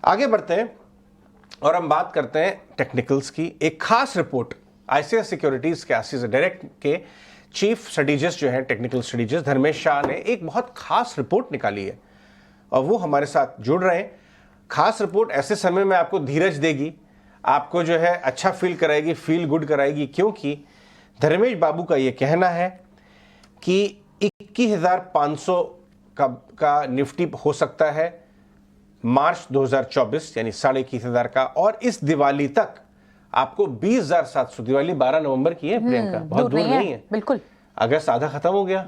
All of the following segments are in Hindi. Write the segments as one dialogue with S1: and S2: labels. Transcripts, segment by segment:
S1: आगे बढ़ते हैं और हम बात करते हैं टेक्निकल्स की। एक खास रिपोर्ट आईसीआईसीआई सिक्योरिटीज के आईसीआईसीआई डायरेक्ट के चीफ स्ट्रेटेजिस्ट जो हैं, टेक्निकल स्ट्रेटेजिस्ट धर्मेश शाह ने एक बहुत खास रिपोर्ट निकाली है और वो हमारे साथ जुड़ रहे हैं। खास रिपोर्ट ऐसे समय में आपको धीरज देगी, आपको जो है अच्छा फील कराएगी, फील गुड कराएगी, क्योंकि धर्मेश बाबू का ये कहना है कि 21,500 का निफ्टी हो सकता है मार्च 2024, यानी 21,500 का, और इस दिवाली तक आपको 20,700, दिवाली 12 नवंबर की है प्रियंका, बहुत दूर नहीं है।
S2: बिल्कुल,
S1: अगस्त आधा खत्म हो गया,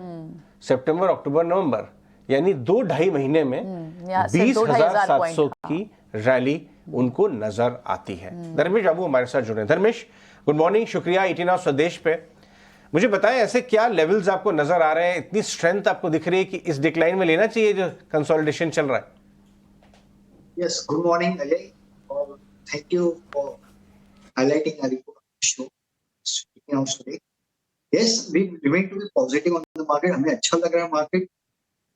S1: सितंबर, अक्टूबर, नवंबर, यानी 2-2.5 महीने में 20,700 की रैली उनको नजर आती है। धर्मेश बाबू हमारे साथ जुड़े हैं। धर्मेश, गुड मॉर्निंग, शुक्रिया 18 आवर्स स्वदेश पे। मुझे बताएं, ऐसे क्या लेवल्स आपको नजर आ रहे हैं, इतनी स्ट्रेंथ आपको दिख रही है कि इस डिक्लाइन में लेना चाहिए जो कंसोलिडेशन चल रहा है?
S3: Yes, good morning, Ajay. Thank you for highlighting our report show. Speaking out today. Yes, we remain to be positive on the market. हमें अच्छा लग रहा है मार्केट।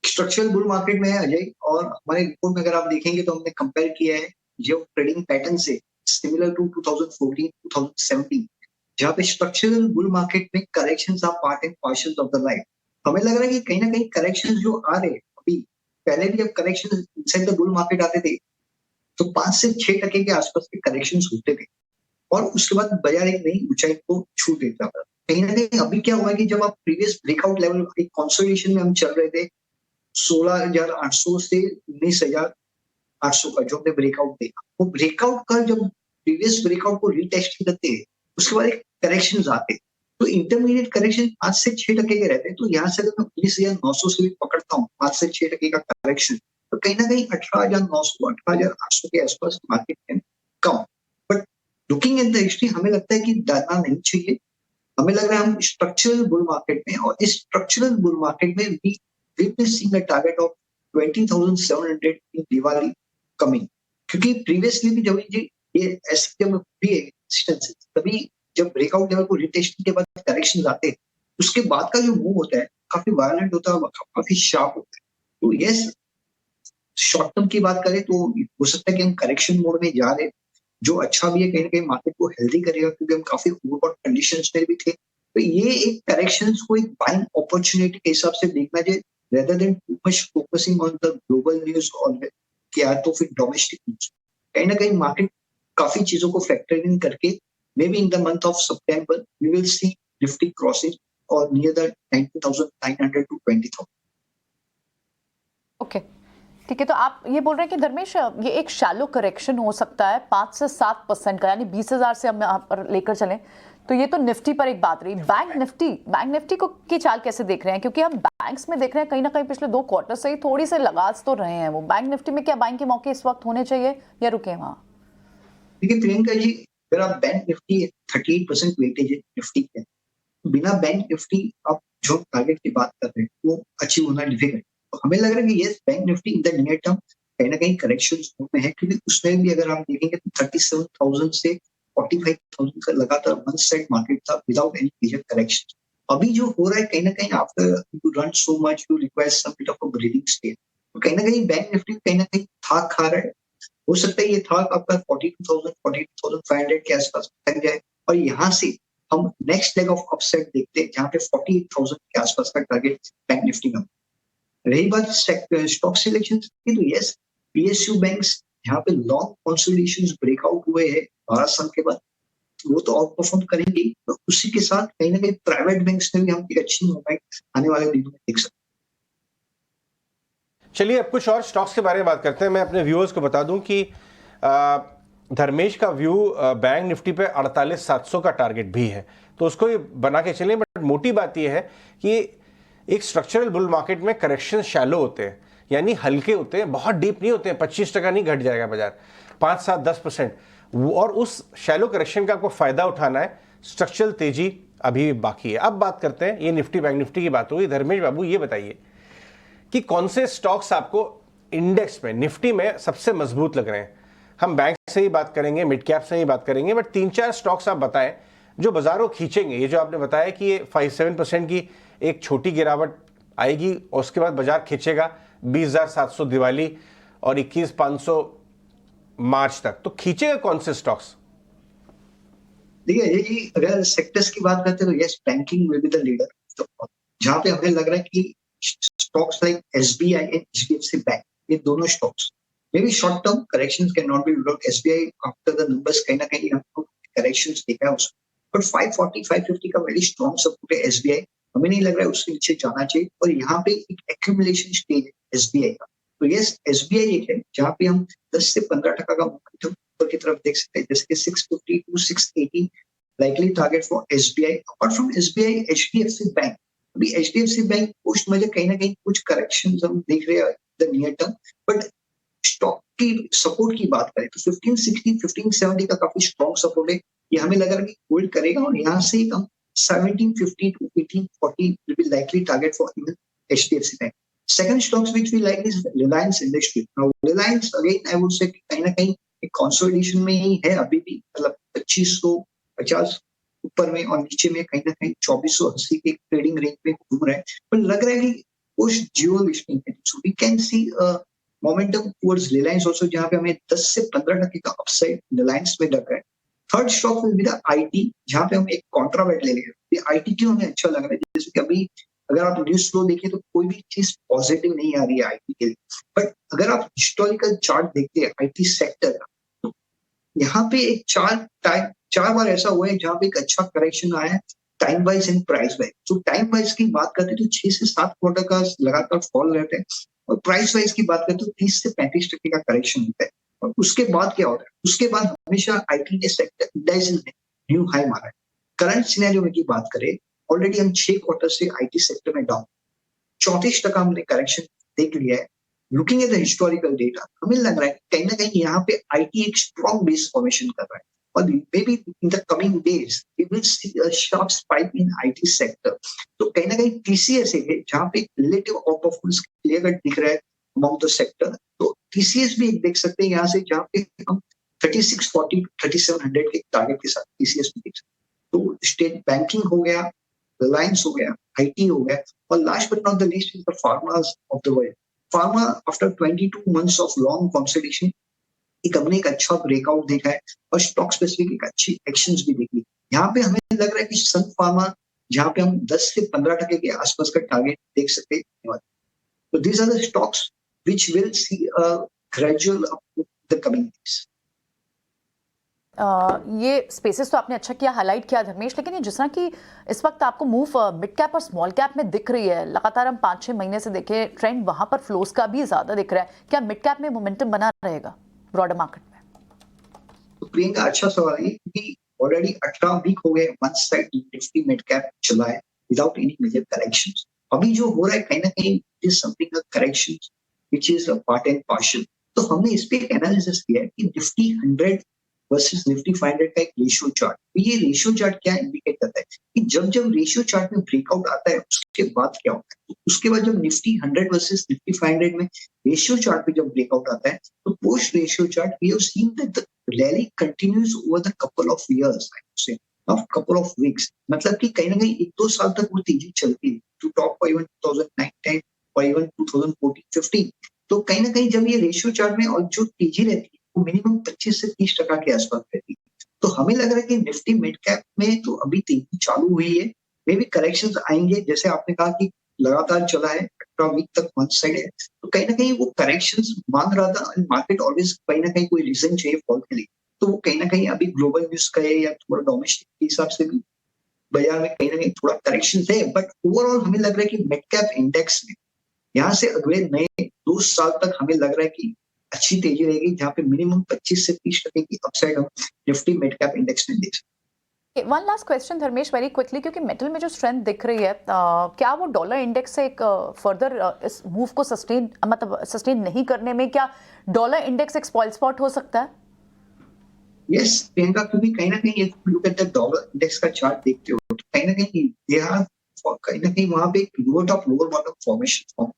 S3: स्ट्रक्चरल बुल मार्केट में है अजय, और हमारे रिपोर्ट में अगर आप देखेंगे तो हमने कंपेयर किया है जो ट्रेडिंग पैटर्न से सिमिलर टू 2014, 2017, जहाँ पे स्ट्रक्चरल बुल मार्केट में corrections are part and parcels of the life. हमें लग रहा है कि कहीं ना कहीं करेक्शंस जो आ रहे हैं अभी, पहले भी जब corrections inside the bull market आते थे तो 5 से 6% के आसपास के करेक्शंस होते थे और उसके बाद बाजार एक नई ऊंचाई को छू देता था। कहीं ना कहीं अभी क्या हुआ कि जब आप प्रीवियस ब्रेकआउट लेवल एक कंसोलिडेशन में हम चल रहे थे 16,800 से 19,800 का जो हमने ब्रेकआउट देखा, वो ब्रेकआउट का जब प्रीवियस ब्रेकआउट को रीटेस्ट करते हैं उसके बाद एक करेक्शन आते, तो इंटरमीडिएट करेक्शन 5 से 6% के रहते हैं। तो यहाँ से अगर मैं 19,900 से भी पकड़ता हूँ 5 से 6% का करेक्शन, तो कहीं ना कहीं 18,900, 18,800 के आसपास market can come. But looking at the history हमें लगता है कि डरना नहीं चाहिए। हमें लग रहा है हम स्ट्रक्चरल बुल मार्केट में, और इस स्ट्रक्चरल बुल मार्केट में we will see the target of 20,700 in Diwali coming, क्योंकि प्रीवियसली भी जब ये ऐसे जब तभी जब ब्रेकआउट लेवल को रिटेस्टिंग के बाद करेक्शन आते हैं, उसके बाद का जो मूव होता है काफी वायलेंट होता है, काफी शार्प होता है। तो यस, शॉर्ट टर्म की बात करें तो हो सकता है कि हम करेक्शन मोड में जा रहे हैं, जो अच्छा भी है, कहीं ना कहीं मार्केट को हेल्दी करेगा, क्योंकि हम काफी ओवरबॉट कंडीशंस में भी थे। तो ये एक करेक्शंस को एक बाइंग अपॉर्चुनिटी के हिसाब से देखना चाहिए, rather than too much focusing on the global news और क्या तो फिर डोमेस्टिक न्यूज। कहीं ना कहीं मार्केट काफी चीजों को फैक्टर इन करके maybe in the month of सितंबर we will see Nifty crossing और नियर द 19,900 to 20,000।
S2: ओके, ठीक है। तो आप ये बोल रहे हैं कि धर्मेश ये एक शैलो करेक्शन हो सकता है 5 से 7% का, यानी 20,000 से हम यहाँ पर लेकर चलें तो ये तो निफ्टी पर एक बात रही। बैंक निफ्टी को की चाल कैसे देख रहे हैं, क्योंकि हम बैंक्स में देख रहे हैं कहीं ना कहीं पिछले 2 क्वार्टर से ही थोड़ी से लगाज तो रहे हैं वो। बैंक निफ्टी में क्या बाइंग के मौके इस वक्त होने चाहिए या रुके वहां?
S3: देखिए प्रियंका जी, अगर आप बैंक निफ्टी 38% वेटेज है निफ्टी के, बिना बैंक निफ्टी आप जो टारगेट की बात कर रहे हैं वो अचीव होना डिफिकल्ट। तो हमें लग रहा है कि ये bank Nifty in the near term कहीं ना कहीं करेक्शन में है, क्योंकि उसमें भी अगर आप देखेंगे तो 37,000 से 45,000 का लगातार वन साइड मार्केट था विदाउट एनी मेजर करेक्शन। अभी जो हो रहा है कहीं ना कहीं after you run so much you require some bit of a breathing space, तो कहीं ना कहीं थाक खा रहा है। हो सकता है ये थाक आपका 42,000, 42,500 के आसपास तक जाए, और यहाँ से हम नेक्स्ट लेग ऑफ अपसाइड देखते हैं जहाँ पे 48,000 के आसपास का टारगेट बैंक निफ्टी का। रही बात स्टॉक सिलेक्शन की, तो यस, पीएसयू बैंक्स जहाँ पे लॉन्ग कंसोलिडेशंस ब्रेकआउट हुए हैं 12 साल के बाद, वो तो आउट परफॉर्म करेंगे। तो उसी के साथ कहीं ना कहीं प्राइवेट बैंक्स में भी हम एक अच्छी मूवमेंट आने वाले दिनों में देख सकते हैं।
S1: चलिए अब कुछ और स्टॉक्स के बारे में बात करते हैं। मैं अपने व्यूअर्स को बता दूं कि धर्मेश का व्यू बैंक निफ्टी पे 48,700 का टारगेट भी है, तो उसको बना के चलें। बट मोटी बात यह है कि एक स्ट्रक्चरल बुल मार्केट में करेक्शन शैलो होते हैं, यानी हल्के होते हैं, बहुत डीप नहीं होते हैं। 25% नहीं घट जाएगा बाजार, 5, 7, 10%, और उस शैलो करेक्शन का आपको फायदा उठाना है। स्ट्रक्चरल तेजी अभी भी बाकी है। अब बात करते हैं, ये निफ्टी बैंक निफ्टी की बात हुई। धर्मेश बाबू ये बताइए कि कौन से स्टॉक्स आपको इंडेक्स में, निफ्टी में सबसे मजबूत लग रहे हैं? हम बैंक से ही बात करेंगे, मिड कैप से ही बात करेंगे, बट 3-4 स्टॉक्स आप बताएं जो बाजारों खींचेंगे। ये जो आपने बताया कि ये 5-7% की एक छोटी गिरावट आएगी और उसके बाद बाजार खींचेगा 20,700 दिवाली और 21,500 मार्च तक, तो खींचेगा कौन से स्टॉक्स?
S3: देखिए ये अगर सेक्टर्स की बात करते हैं तो yes, banking will be the leader, तो जहां पे हमें लग रहा है कि stocks like SBI and HDFC bank, ये दोनों stocks may be short term corrections can not be ruled out. SBI after the numbers कहीं ना कहीं हमको करेक्शंस देखा है उसमें, बट 540 550 का वेरी स्ट्रॉन्ग सपोर्ट है एसबीआई, हमें नहीं लग रहा है उसके नीचे जाना चाहिए। और यहाँ पे एक एक्यूमुलेशन स्टेज है एसबीआई का, तो यस एसबीआई एक है जहाँ पे हम 10 से 15% का मोमेंटम ऊपर की तरफ देख सकते हैं, जैसे कि 650 to 680 likely target for SBI. Apart from SBI, HDFC Bank. अभी HDFC बैंक पोस्ट में कहीं ना कहीं कुछ करेक्शंस हम देख रहे हैं the near term, but stock की सपोर्ट की बात करें तो 1560 1570 का काफी स्ट्रॉन्ग सपोर्ट है, ये हमें लग रहा है कि होल्ड करेगा और यहाँ से हम 1750 to 1840 will be likely target for even HDFC Bank. Second stocks which we like is Reliance Industry. Now Reliance again I would say कहीं ना कहीं एक कंसोलिडेशन में ही है अभी भी, मतलब 2550 ऊपर में और नीचे में कहीं ना कहीं 2480 के ट्रेडिंग रेंज में घूम रहा है, पर लग रहा है कि पोस्ट जियो लिस्टिंग है, so we can see momentum towards Reliance also, जहां पे हमें 10 से 15% का अपसाइड रिलायंस में लग रहा है। Third stock will be the IT, जहां पे हम एक कॉन्ट्रावेट ले लेंगे। आईटी क्यों हमें अच्छा लग रहा है, जैसे कि अभी अगर आप न्यूज फ्लो देखिए तो कोई भी चीज पॉजिटिव नहीं आ रही है आईटी के लिए, बट अगर आप हिस्टोरिकल चार्ट देखते हैं आईटी सेक्टर का, तो यहाँ पे एक चार बार ऐसा हुआ है जहां पे एक अच्छा करेक्शन आया है time wise and price wise. तो टाइम वाइज की बात करते हैं तो 6 से 7 क्वार्टर का लगातार फॉल रहता है, और प्राइस वाइज की बात करते तो 30 से 35% का करेक्शन होता है। और उसके बाद क्या होता है, उसके बाद हमेशा आईटी के सेक्टर इंडाइसेस ने न्यू हाई मारा है। करंट सिनेरियो में की बात करें, ऑलरेडी हम 6 क्वार्टर से आईटी सेक्टर में डाउन 34% हमने करेक्शन देख लिया है। Looking at the historical data, हमें लग रहा है कहीं ना कहीं यहाँ पे आईटी एक स्ट्रॉन्ग बेस फॉर्मेशन कर रहा है, और maybe in the coming days we will see a sharp spike in IT sector. तो कहीं ना कहीं टीसीएस है जहाँ पे relative outperformance clear cut दिख रहा है अमॉन्ग द सेक्टर, तो टीसीएस भी एक देख सकते हैं यहाँ से, जहाँ पे हम 3640 3700 के टारगेट के साथ टीसीएस भी देख सकते हैं। तो स्टेट बैंकिंग हो गया, रिलायंस हो गया, आईटी हो गया, और last but not the least is the फार्मास of the world. Pharma after 22 months of long consolidation एक हमने एक अच्छा ब्रेकआउट देखा है, और स्टॉक स्पेसिफिक एक अच्छी एक्शंस भी देखी। यहाँ पे हमें लग रहा है कि सन फार्मा, जहाँ पे हम 10 से 15% के आसपास का टारगेट देख सकते हैं। तो these are the stocks which will see a gradual up the coming days.
S2: ये स्पेसेस तो आपने अच्छा किया, हाईलाइट किया धर्मेश, लेकिन ये जिस तरह की इस वक्त आपको मूव मिड कैप और स्मॉल कैप में दिख रही है, लगातार हम 5-6 महीने से देखें ट्रेंड वहां पर फ्लोज का भी ज्यादा दिख रहा है, क्या मिड कैप में मोमेंटम बना रहेगा ब्रॉडर मार्केट में?
S3: तो प्रियंका अच्छा सवाल है, क्योंकि ऑलरेडी 18 वीक हो गए one side Nifty mid cap चला है विदाउट एनी मेजर करेक्शंस। अभी जो हो रहा है कहीं ना कहीं is something a correction which is a part and partial. तो हमने इस पे एक एनालिसिस किया है कि निफ्टी 100 वर्सेस निफ्टी 500 का एक रेशियो चार्ट। ये रेशियो चार्ट क्या इंडिकेट करता है कि जब जब रेशियो चार्ट में ब्रेकआउट आता है उसके बाद क्या होता है। तो उसके बाद जब निफ्टी 100 वर्सेस निफ्टी 500 में रेशियो चार्ट पे जब ब्रेकआउट आता है, तो post ratio chart we have seen that the rally continues over the couple of years, I would say not couple of weeks, मतलब कि कहीं ना कहीं 1-2 साल तक वो तेजी चलती है टू टॉप फॉर इवन 2009-10 और इवन 2014-15। तो कहीं ना कहीं जब ये रेशियो चार्ट में और जो तेजी रहती है वो मिनिमम 25 से 30% के आसपास रहती है। तो हमें लग रहा है कि निफ्टी मिड कैप में तो अभी तेजी चालू हुई है, मे बी करेक्शंस आएंगे, जैसे आपने कहा कि लगातार चला है 18 वीक तक वन साइड है, तो कहीं ना कहीं वो करेक्शंस मांग रहा था। मार्केट ऑलवेज कहीं ना कहीं कोई रीजन चाहिए फॉल के लिए, तो वो कहीं ना कहीं अभी ग्लोबल न्यूज का है या थोड़ा डोमेस्टिक के हिसाब से भी बाजार में कहीं ना कहीं थोड़ा करेक्शन है, बट ओवरऑल हमें लग रहा है कि मिड कैप इंडेक्स में यहाँ से अगले नए 2 साल तक हमें लग रहा है कि अच्छी तेजी रहेगी, जहाँ पे मिनिमम 25 से 30% की अपसाइड हम निफ्टी मिड कैप इंडेक्स में देख सकते हैं।
S2: One last question Dharmesh, very quickly, क्योंकि मेटल में जो स्ट्रेंथ दिख रही है, क्या वो डॉलर इंडेक्स से एक फर्दर इस मूव को सस्टेन नहीं करने में क्या डॉलर इंडेक्स एक स्पॉइल स्पॉट हो सकता है?
S3: यस प्रियंका, क्योंकि कहीं ना कहीं एक look at the dollar index का चार्ट देखते हो तो कहीं ना कहीं वहां पे एक lower top lower bottom formation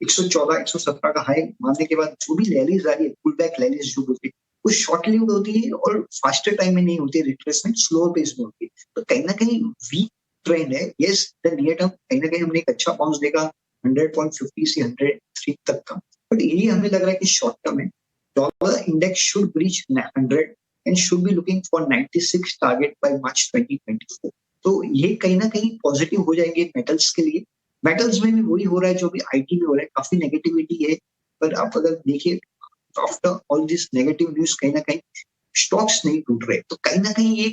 S3: 114 117 का हाई मारने के बाद जो भी रैलीज आ रही है, पुल बैक रैलीज जो होती है वो शॉर्ट लिव्ड होती है और फास्टर टाइम में नहीं होती है, रिट्रेसमेंट स्लोअर पेस में होती है। तो कहीं ना कहीं वीक ट्रेंड है। यस द नियर टर्म कहीं ना कहीं हमने एक अच्छा बाउंस देखा 100.50 से 103 तक का, बट यही हमें लग रहा है कि शॉर्ट टर्म है। dollar index should breach 100 and should be looking for 96 target by March 2024. तो ये कहीं ना कहीं पॉजिटिव हो जाएंगे मेटल्स के लिए। मेटल्स में भी वही हो रहा है जो भी आईटी में हो रहा है, काफी नेगेटिविटी है। पर आप अगर देखिए after all this negative news कहीं ना कहीं स्टॉक्स नहीं टूट रहे, तो कहीं ना कहीं ये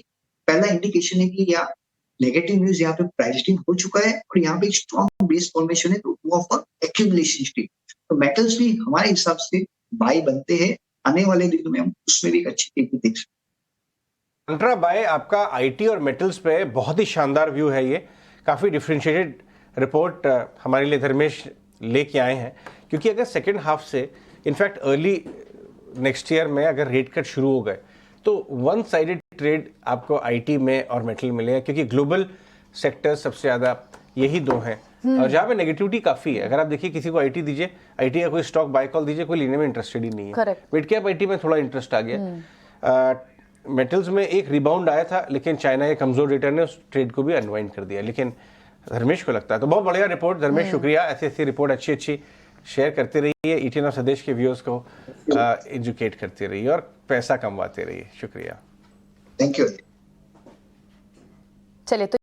S3: पहला इंडिकेशन है कि यहाँ नेगेटिव न्यूज यहाँ पे प्राइस्ड इन हो चुका है और यहाँ पे एक स्ट्रॉन्ग बेस फॉर्मेशन है, तो ऑफ एक्यूमुलेशन स्टेज। तो मेटल्स भी हमारे हिसाब से बाय बनते हैं, आने वाले दिनों में हम उसमें भी एक अच्छी तेजी देख सकते हैं।
S1: कंट्रा बाय आपका आईटी और मेटल्स पे बहुत ही शानदार व्यू है। ये काफ़ी डिफरेंशिएटेड रिपोर्ट हमारे लिए धर्मेश लेके आए हैं, क्योंकि अगर सेकेंड हाफ से इनफैक्ट अर्ली नेक्स्ट ईयर में अगर रेट कट शुरू हो गए तो वन साइडेड ट्रेड आपको आईटी में और मेटल मिलेगा, क्योंकि ग्लोबल सेक्टर सबसे ज़्यादा यही दो हैं और जहाँ पे नेगेटिविटी काफ़ी है। अगर आप देखिए किसी को आईटी दीजिए, आईटी का कोई स्टॉक बाय कॉल दीजिए, कोई लेने में इंटरेस्टेड ही नहीं है। मिड कैप आईटी में थोड़ा इंटरेस्ट आ गया। मेटल्स में एक रिबाउंड आया था, लेकिन चाइना के कमजोर डेटा ने उस ट्रेड को भी अनवाइंड कर दिया। लेकिन धर्मेश को लगता है तो बहुत बढ़िया रिपोर्ट धर्मेश, शुक्रिया। ऐसी रिपोर्ट अच्छी शेयर करते रहिए, ईटीएन ऑफ स्वदेश के व्यूअर्स को एजुकेट करते रहिए और पैसा कमवाते रहिए। शुक्रिया,
S3: थैंक यू।
S2: चलिए तो